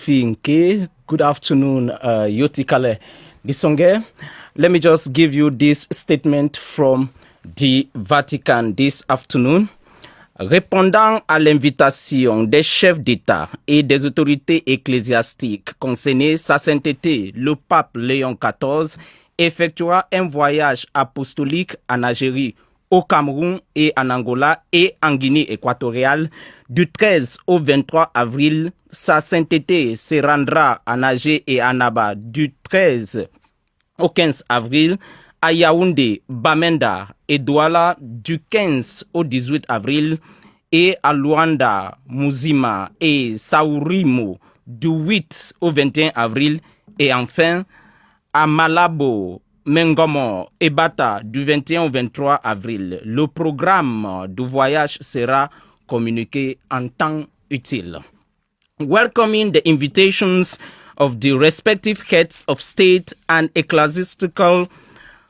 Finke. Good afternoon, Yoti Kale Disonge. Let me just give you this statement from the Vatican this afternoon. Répondant à l'invitation des chefs d'État et des autorités ecclésiastiques concernés, Sa Sainteté, le pape Léon XIV, effectuera un voyage apostolique en Algérie, au Cameroun et en Angola et en Guinée équatoriale du 13 au 23 avril. Sa Sainteté se rendra en Alger et en Aba du 13 au 15 avril, à Yaoundé, Bamenda et Douala du 15 au 18 avril et à Luanda, Muzima et Saurimo du 8 au 21 avril et enfin à Malabo, Mengomo et Bata du 21 au 23 avril. Le programme du voyage sera communiqué en temps utile. Welcoming the invitations of the respective heads of state and ecclesiastical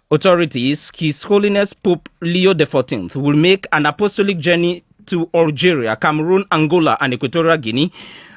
authorities, His Holiness Pope Leo XIV will make an apostolic journey to Algeria, Cameroon, Angola, and Equatorial Guinea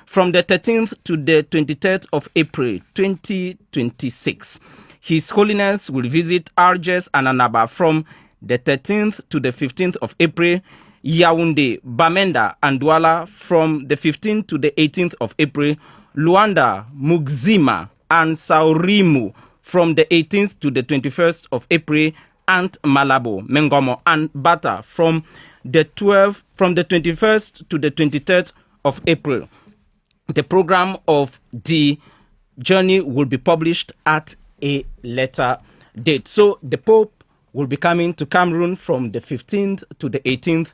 from the 13th to the 23rd of April 2026. His Holiness will visit Algiers and Annaba from the 13th to the 15th of April, Yaoundé, Bamenda, and Douala from the 15th to the 18th of April, Luanda, Mugzima, and Saurimu from the 18th to the 21st of April, and Malabo, Mengomo, and Bata from the 21st to the 23rd of April. The program of the journey will be published at a later date. So the Pope will be coming to Cameroon from the 15th to the 18th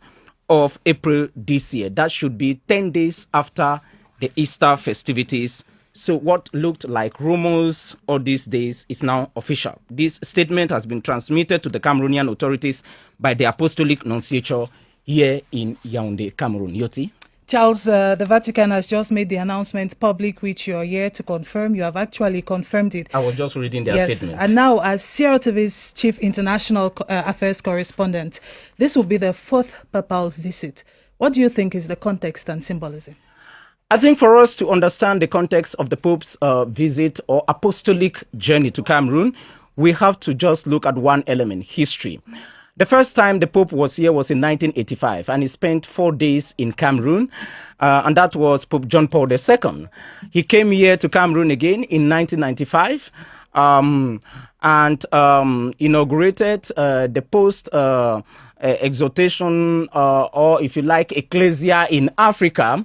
of April this year. That should be 10 days after the Easter festivities. So what looked like rumors all these days is now official. This statement has been transmitted to the Cameroonian authorities by the Apostolic Nunciature here in Yaoundé, Cameroon. Yoti? Charles, the Vatican has just made the announcement public, which you're here to confirm. You have actually confirmed it. I was just reading their statement. And now, as Sierra TV's chief international affairs correspondent, this will be the fourth papal visit. What do you think is the context and symbolism? I think for us to understand the context of the Pope's visit or apostolic journey to Cameroon, we have to just look at one element, history. The first time the Pope was here was in 1985, and he spent 4 days in Cameroon, and that was Pope John Paul II. He came here to Cameroon again in 1995 and inaugurated the post-exhortation, or if you like, Ecclesia in Africa,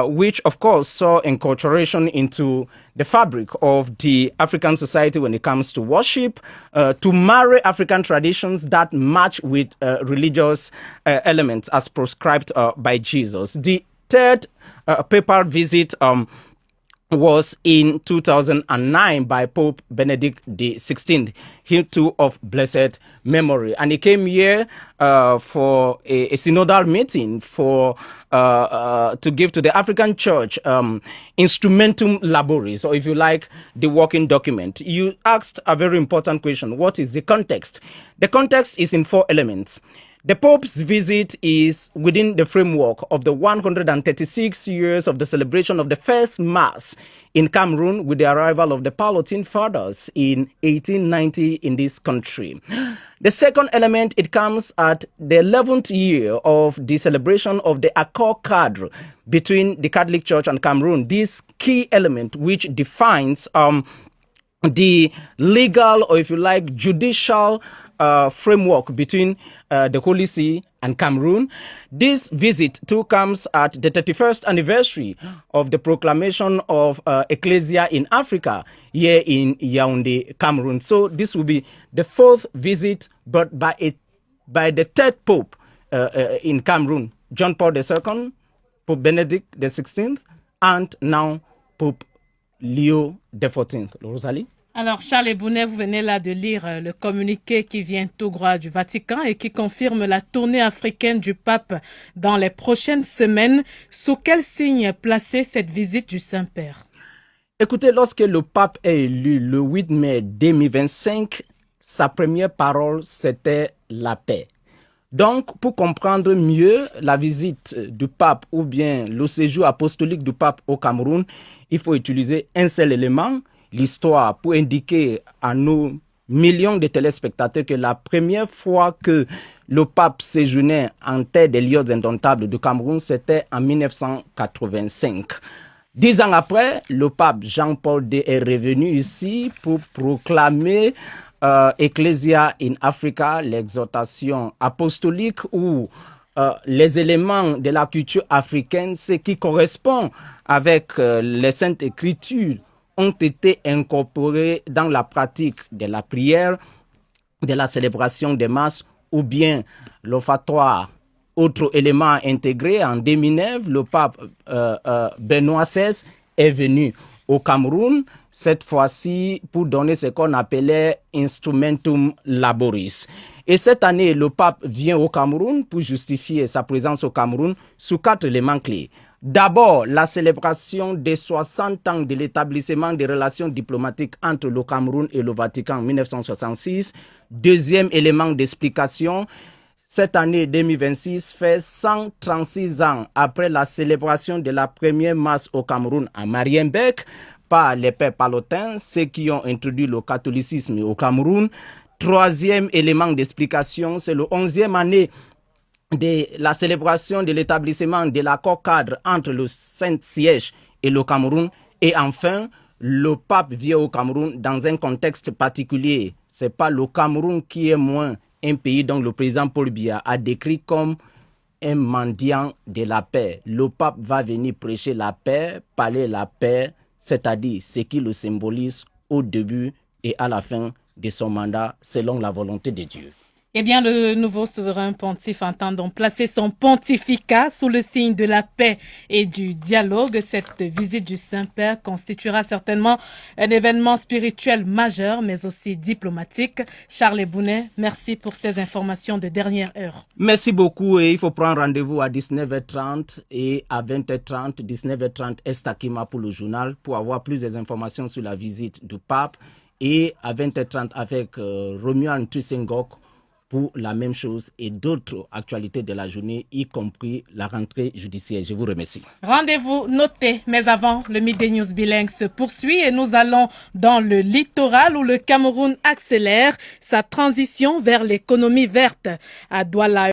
which, of course, saw enculturation into the fabric of the African society when it comes to worship, to marry African traditions that match with religious elements as prescribed by Jesus. The third papal visit was in 2009 by Pope Benedict XVI, he too of blessed memory. And he came here for a synodal meeting to give to the African Church instrumentum laboris, or if you like, the working document. You asked a very important question. What is the context? The context is in 4 elements. The Pope's visit is within the framework of the 136 years of the celebration of the first Mass in Cameroon with the arrival of the Pallottine Fathers in 1890 in this country. The second element, it comes at the 11th year of the celebration of the Accord Cadre between the Catholic Church and Cameroon. This key element which defines the legal, or if you like, judicial framework between the Holy See and Cameroon. This visit too comes at the 31st anniversary of the proclamation of Ecclesia in Africa here in Yaoundé, Cameroon. So this will be the 4th visit, but by the 3rd Pope in Cameroon, John Paul II, Pope Benedict XVI, and now Pope Leo XIV. Rosalie? Alors, Charles Ebounet, vous venez là de lire le communiqué qui vient tout droit du Vatican et qui confirme la tournée africaine du pape dans les prochaines semaines. Sous quel signe placer cette visite du Saint-Père? Écoutez, lorsque le pape est élu le 8 mai 2025, sa première parole, c'était la paix. Donc, pour comprendre mieux la visite du pape ou bien le séjour apostolique du pape au Cameroun, il faut utiliser un seul élément, l'histoire, pour indiquer à nos millions de téléspectateurs que la première fois que le pape séjournait en terre des lieux indomptables du Cameroun, c'était en 1985. 10 ans après, le pape Jean-Paul II est revenu ici pour proclamer Ecclesia in Africa, l'exhortation apostolique où les éléments de la culture africaine, ce qui correspond avec les Saintes Écritures, ont été incorporés dans la pratique de la prière, de la célébration des masses ou bien l'offatoire. Autre élément intégré, en 2009, le pape Benoît XVI est venu au Cameroun, cette fois-ci pour donner ce qu'on appelait Instrumentum Laboris. Et cette année, le pape vient au Cameroun pour justifier sa présence au Cameroun sous 4 éléments clés. D'abord, la célébration des 60 ans de l'établissement des relations diplomatiques entre le Cameroun et le Vatican en 1966. Deuxième élément d'explication, cette année 2026 fait 136 ans après la célébration de la première messe au Cameroun à Marienbeck par les pères palotins, ceux qui ont introduit le catholicisme au Cameroun. Troisième élément d'explication, c'est le 11e année de la célébration de l'établissement de l'accord cadre entre le Saint-Siège et le Cameroun. Et enfin, le pape vient au Cameroun dans un contexte particulier. Ce n'est pas le Cameroun qui est moins un pays dont le président Paul Biya a décrit comme un mendiant de la paix. Le pape va venir prêcher la paix, parler la paix, c'est-à-dire ce qui le symbolise au début et à la fin de son mandat selon la volonté de Dieu. Eh bien, le nouveau souverain pontife entend donc placer son pontificat sous le signe de la paix et du dialogue. Cette visite du Saint-Père constituera certainement un événement spirituel majeur, mais aussi diplomatique. Charles Ebounet, merci pour ces informations de dernière heure. Merci beaucoup et il faut prendre rendez-vous à 19h30 et à 20h30, 19h30 Estakima pour le journal pour avoir plus d'informations sur la visite du pape et à 20h30 avec Romuald Ntusengok pour la même chose et d'autres actualités de la journée, y compris la rentrée judiciaire. Je vous remercie. Rendez-vous noté, mais avant, le Midi News bilingue se poursuit et nous allons dans le littoral où le Cameroun accélère sa transition vers l'économie verte. À Douala,